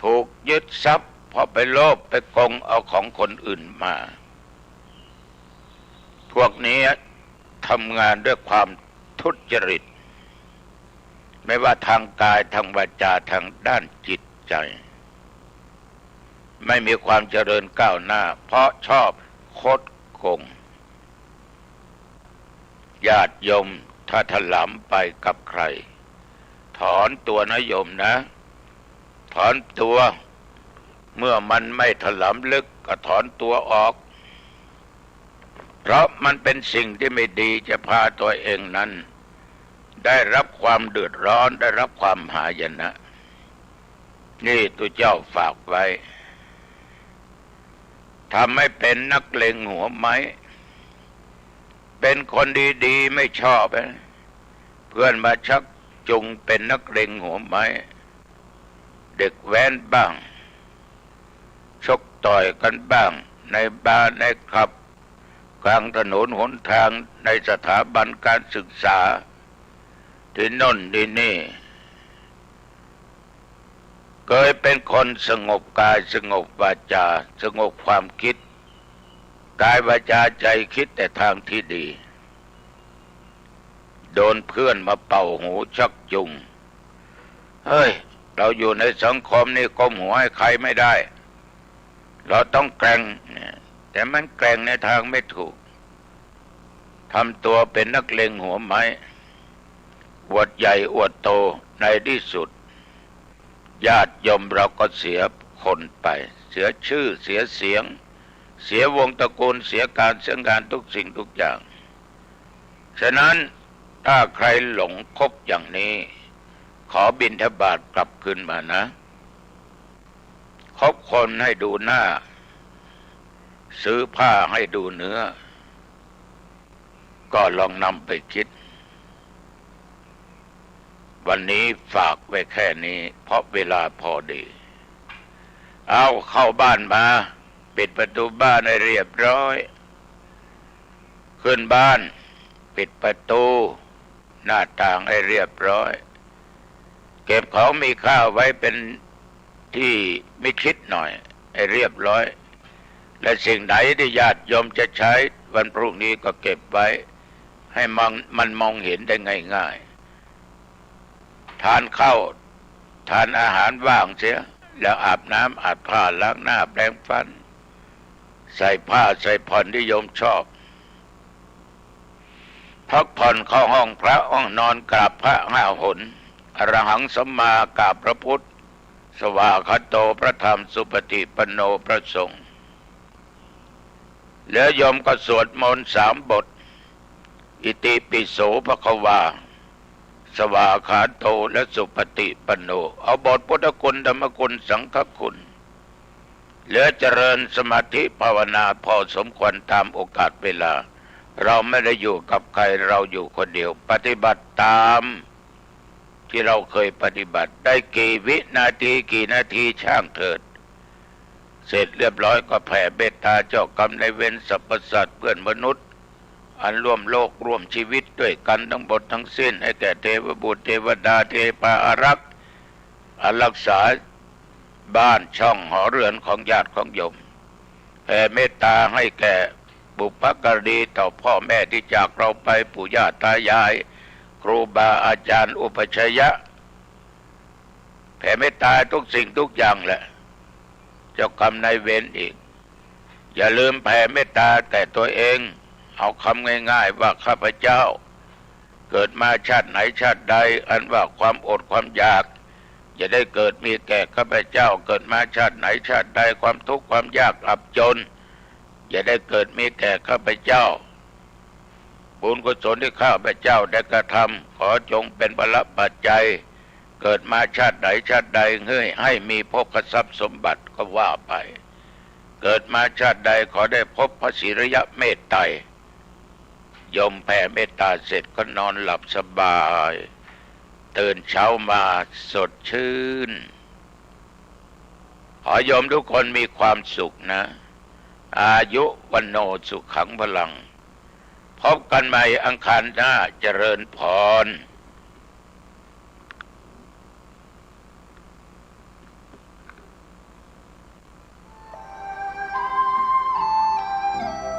ถูกยึดทรัพย์เพราะไปโลภไปโกงเอาของคนอื่นมาพวกนี้ทำงานด้วยความทุจริตไม่ว่าทางกายทางวาจาทางด้านจิตใจไม่มีความเจริญก้าวหน้าเพราะชอบคดโกงญาติโยมถ้าถลำไปกับใครถอนตัวนะโยมนะถอนตัวเมื่อมันไม่ถลำลึกก็ถอนตัวออกเพราะมันเป็นสิ่งที่ไม่ดีจะพาตัวเองนั้นได้รับความเดือดร้อนได้รับความหายนะนี่ตัวเจ้าฝากไว้ทำให้เป็นนักเลงหัวไม้เป็นคนดีๆไม่ชอบเพื่อนมาชักจูงเป็นนักเลงหัวไม้เด็กแว้นบ้างชกต่อยกันบ้างในบาร์ในคลับกลางถนนหนทางในสถาบันการศึกษาที่โน่นที่นี่เคยเป็นคนสงบกายสงบวาจาสงบความคิดกายวาจาใจคิดแต่ทางที่ดีโดนเพื่อนมาเป่าหูชักจูงเฮ้ยเราอยู่ในสังคมนี่ก้มหัวให้ใครไม่ได้เราต้องแกร่งแต่มันแกร่งในทางไม่ถูกทำตัวเป็นนักเลงหัวไม้อวดใหญ่อวดโตในที่สุดญาติโยมเราก็เสียคนไปเสียชื่อเสียเสียงเสียวงตระกูลเสียการเสียงานทุกสิ่งทุกอย่างฉะนั้นถ้าใครหลงคบอย่างนี้ขอบิณฑบาตกลับคืนมานะคบคนให้ดูหน้าซื้อผ้าให้ดูเนื้อก็ลองนำไปคิดวันนี้ฝากไว้แค่นี้เพราะเวลาพอดีเอาเข้าบ้านมา ปิดประตูบ้านให้เรียบร้อยขึ้นบ้านปิดประตูหน้าต่างให้เรียบร้อยเก็บของมีค่าไว้เป็นที่มิดชิดหน่อยให้เรียบร้อยและสิ่งไหนที่ญาติโยมจะใช้วันพรุ่งนี้ก็เก็บไว้ให้มันมองเห็นได้ง่ายๆทานข้าวทานอาหารว่างเสียแล้วอาบน้ำอาบผ้าล้างหน้าแปรงฟันใส่ผ้าใส่ผ่อนที่โยมชอบพักผ่อนเข้าห้องพระห้องนอนกราบพระ5 หนอรหังสัมมากราบพระพุทธสวากขาโตพระธรรมสุปฏิปันโนพระสงฆ์แล้วโยมก็สวดมนต์3 บทอิติปิโสภควาสวากขาโตและสุปฏิปันโนเอาบทพุทธคุณธรรมคุณสังฆคุณแล้วเจริญสมาธิภาวนาพอสมควรตามโอกาสเวลาเราไม่ได้อยู่กับใครเราอยู่คนเดียวปฏิบัติตามที่เราเคยปฏิบัติได้กี่วินาทีกี่นาทีช่างเถิดเสร็จเรียบร้อยก็แผ่เมตตาเจ้ากรรมนายเวรสรรพสัตว์เพื่อนมนุษย์อันร่วมโลกร่วมชีวิตด้วยกันทั้งหมดทั้งสิ้นให้แก่เทวบุตรเทวดาเทพาอารักษ์รักษาบ้านช่องหอเรือนของญาติของโยมแผ่เมตตาให้แก่บุพการีต่อพ่อแม่ที่จากเราไปปู่ย่าตายายครูบาอาจารย์อุปชัยยะแผ่เมตตาทุกสิ่งทุกอย่างแหละเจ้ากรรมนายเวรอีกอย่าลืมแผ่เมตตาแต่ตัวเองเอาคำง่ายๆว่าข้าพเจ้าเกิดมาชาติไหนชาติใดอันว่าความอดความอยากอย่าได้เกิดมีแก่ข้าพเจ้าเกิดมาชาติไหนชาติใดความทุกข์ความยากอับจนอย่าได้เกิดมีแก่ข้าพเจ้าบุญกุศลที่ข้าพเจ้าได้กระทำขอจงเป็นพละปัจจัยเกิดมาชาติใดชาติใดให้มีภพทรัพย์สมบัติก็ว่าไปเกิดมาชาติใดขอได้พบพระศิริยะเมตไตรยมแผ่เมตตาเสร็จก็นอนหลับสบายตื่นเช้ามาสดชื่นขอโยมทุกคนมีความสุขนะอายุวันโนสุขังพลังพบกันใหม่อังคารหน้าเจริญพร